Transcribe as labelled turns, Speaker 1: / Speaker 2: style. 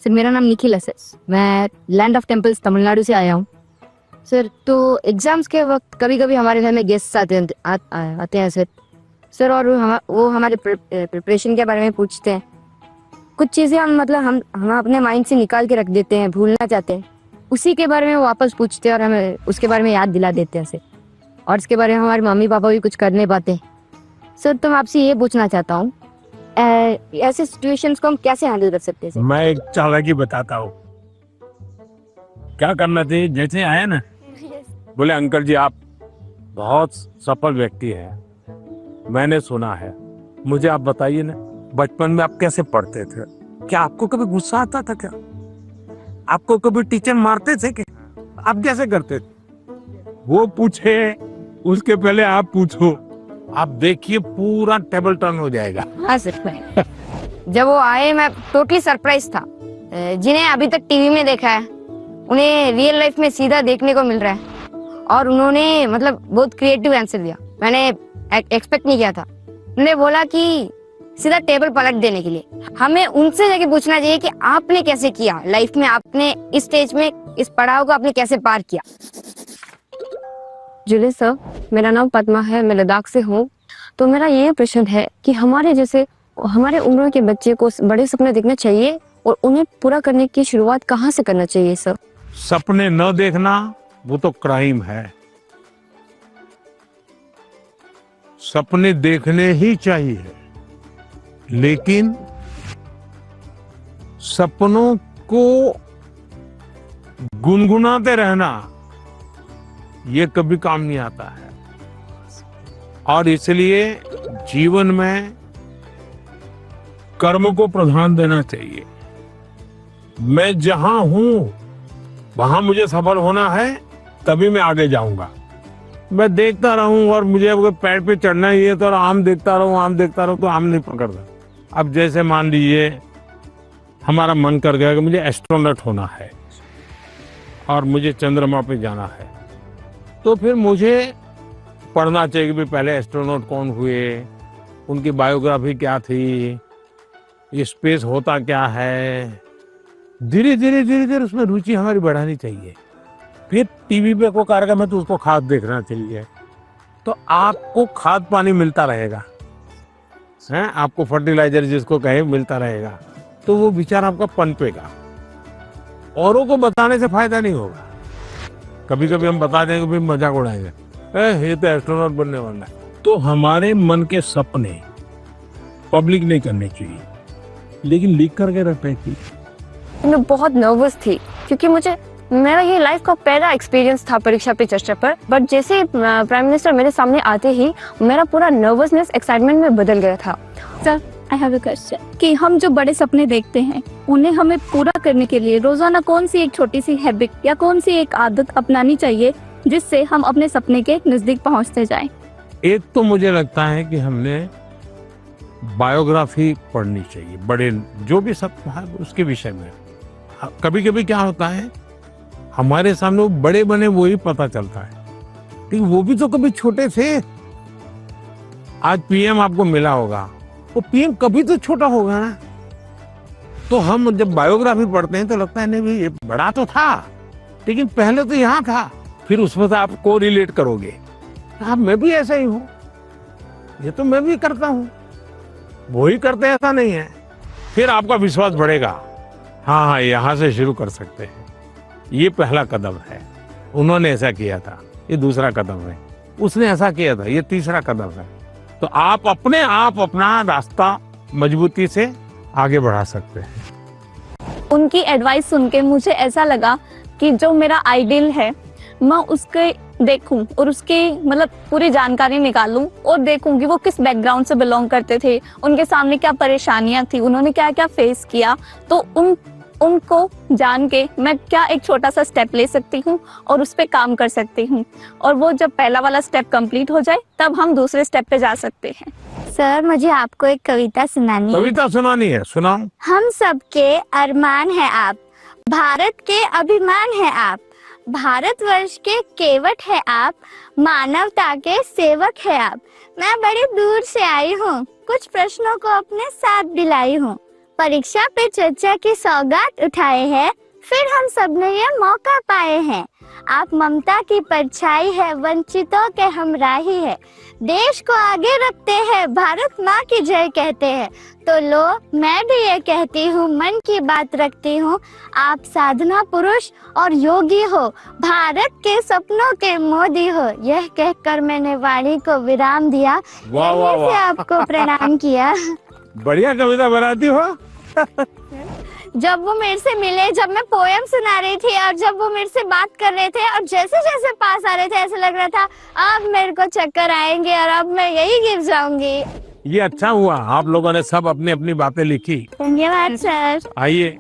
Speaker 1: Sir मेरा नाम निखिल है सर, मैं लैंड ऑफ टेम्पल्स तमिलनाडु से आया हूँ सर। तो एग्जाम्स के वक्त कभी कभी हमारे घर में गेस्ट आते हैं सर। सर और वो हमारे प्रिपरेशन के बारे में पूछते हैं। कुछ चीज़ें हम अपने माइंड से निकाल के रख देते हैं, भूलना चाहते हैं, उसी के बारे में वो वापस पूछते हैं और हमें उसके बारे में याद दिला देते हैं सर। और इसके बारे में हमारे मम्मी पापा भी कुछ कर नहीं पाते सर। तो मैं आपसे ये पूछना चाहता हूँ, ऐसे सिचुएशंस को हम कैसे हैंडल कर सकते हैं सर?
Speaker 2: मैं एक चालाकी बताता हूँ। क्या करना चाहिए, जैसे आए ना बोले अंकल जी आप बहुत सफल व्यक्ति हैं, मैंने सुना है, मुझे आप बताइए ना बचपन में आप कैसे पढ़ते थे? क्या आपको कभी गुस्सा आता था? क्या आपको कभी टीचर मारते थे? क्या आप कैसे करते थे? वो पूछे उसके पहले आप पूछो, आप देखिए पूरा टेबल टर्न हो जाएगा।
Speaker 1: हाँ सर, जब वो आए मैं टोटली सरप्राइज था। जिन्हें अभी तक टीवी में देखा है उन्हें रियल लाइफ में सीधा देखने को मिल रहा है। और उन्होंने बहुत क्रिएटिव आंसर दिया, मैंने एक्सपेक्ट नहीं किया था। उन्होंने बोला कि सीधा टेबल पलट देने के लिए। हमें उनसे जाके पूछना चाहिए कि आपने कैसे किया लाइफ में, आपने इस स्टेज में इस पड़ाव को आपने कैसे पार किया। जुले सर, मेरा नाम पद्मा है, मैं लद्दाख से हूँ। तो मेरा ये प्रश्न है कि हमारे उम्र के बच्चे को बड़े सपने देखना चाहिए और उन्हें पूरा करने की शुरुआत कहाँ से करना चाहिए सर?
Speaker 2: सपने न देखना वो तो क्राइम है। सपने देखने ही चाहिए, लेकिन सपनों को गुनगुनाते रहना ये कभी काम नहीं आता है। और इसलिए जीवन में कर्म को प्रधान देना चाहिए। मैं जहां हूं वहां मुझे सफल होना है, तभी मैं आगे जाऊंगा। मैं देखता रहूं और मुझे अगर पेड़ पे चढ़ना ही है तो आम देखता रहूं तो आम नहीं पकड़ता। अब जैसे मान लीजिए हमारा मन कर गया कि मुझे एस्ट्रोनॉट होना है और मुझे चंद्रमा पे जाना है, तो फिर मुझे पढ़ना चाहिए कि पहले एस्ट्रोनॉट कौन हुए, उनकी बायोग्राफी क्या थी, ये स्पेस होता क्या है। धीरे धीरे उसमें रुचि हमारी बढ़ानी चाहिए। फिर टीवी पे कोई कार्यक्रम है तो उसको खाद देखना चाहिए, तो आपको खाद पानी मिलता रहेगा, हैं, आपको फर्टिलाइजर जिसको कहे मिलता रहेगा, तो वो विचार आपका पनपेगा। औरों को बताने से फायदा नहीं होगा। कभी कभी हम बता देंगे, भी मजाक उड़ाएंगे, ये तो एस्ट्रोनॉट बनने वाला है। तो हमारे मन के सपने पब्लिक नहीं करने चाहिए, लेकिन लिख करके रखने चाहिए।
Speaker 1: मैं बहुत नर्वस थी क्योंकि मेरा ये लाइफ का पहला एक्सपीरियंस था परीक्षा पे चर्चा पर। बट जैसे प्राइम मिनिस्टर मेरे सामने आते ही मेरा पूरा नर्वसनेस एक्साइटमेंट में बदल गया था।
Speaker 3: Sir, I have a question कि हम जो बड़े सपने देखते हैं उन्हें हमें पूरा करने के लिए रोजाना कौन सी एक छोटी सी हैबिट या कौन सी एक आदत अपनानी चाहिए जिससे हम अपने सपने के नजदीक पहुंचते जाएं?
Speaker 2: एक तो मुझे लगता है कि हमने बायोग्राफी पढ़नी चाहिए, बड़े जो भी सब है उसके विषय में। कभी कभी क्या होता है, हमारे सामने वो बड़े बने वो ही पता चलता है, लेकिन वो भी तो कभी छोटे थे। आज पीएम आपको मिला होगा, वो पीएम कभी तो छोटा होगा ना। तो हम जब बायोग्राफी पढ़ते हैं तो लगता है नहीं भाई ये बड़ा तो था, लेकिन पहले तो यहाँ था। फिर उसमें से आप को रिलेट करोगे, हाँ मैं भी ऐसा ही हूँ, ये तो मैं भी करता हूँ, वो ही करते हैं, ऐसा नहीं है। फिर आपका विश्वास बढ़ेगा, हाँ यहाँ से शुरू कर सकते हैं। ये पहला कदम है, उन्होंने ऐसा किया था, ये दूसरा कदम है, उसने ऐसा किया था, ये तीसरा कदम है। तो आप अपने आप अपना रास्ता मजबूती से आगे बढ़ा सकते हैं।
Speaker 3: उनकी एडवाइस सुन के मुझे ऐसा लगा कि जो मेरा आइडियल है मैं उसके देखूं और उसकी पूरी जानकारी निकालूं और देखूं कि वो किस बैकग्राउंड से बिलोंग करते थे, उनके सामने क्या परेशानियां थी, उन्होंने क्या क्या फेस किया। तो उनको जान के मैं क्या एक छोटा सा स्टेप ले सकती हूँ और उस पर काम कर सकती हूँ, और वो जब पहला वाला स्टेप कंप्लीट हो जाए तब हम दूसरे स्टेप पे जा सकते हैं।
Speaker 4: सर, मुझे आपको एक कविता सुनानी है।
Speaker 2: कविता सुनानी है? सुनाओ।
Speaker 4: हम सबके अरमान है आप, भारत के अभिमान है आप, भारतवर्ष के केवट है आप, मानवता के सेवक है आप। मैं बड़ी दूर से आई हूँ, कुछ प्रश्नों को अपने साथ दिलाई हूँ, परीक्षा पे चर्चा की सौगात उठाए हैं, फिर हम सबने ये मौका पाए हैं। आप ममता की परछाई है, वंचितों के हमराही है, देश को आगे रखते हैं, भारत माँ की जय कहते हैं। तो लो मैं भी ये कहती हूँ, मन की बात रखती हूँ, आप साधना पुरुष और योगी हो, भारत के सपनों के मोदी हो। यह कहकर मैंने वाणी को विराम दिया,
Speaker 2: वाह वाह
Speaker 4: यहीं से
Speaker 2: वाह,
Speaker 4: आपको प्रणाम किया।
Speaker 2: बढ़िया कविता बनाती हो।
Speaker 4: जब वो मेरे से मिले, जब मैं पोयम सुना रही थी और जब वो मेरे से बात कर रहे थे और जैसे जैसे पास आ रहे थे, ऐसे लग रहा था अब मेरे को चक्कर आएंगे और अब मैं यही गिर जाऊंगी।
Speaker 2: ये अच्छा हुआ, आप लोगों ने सब अपनी अपनी बातें लिखी।
Speaker 4: धन्यवाद सर।
Speaker 2: आइए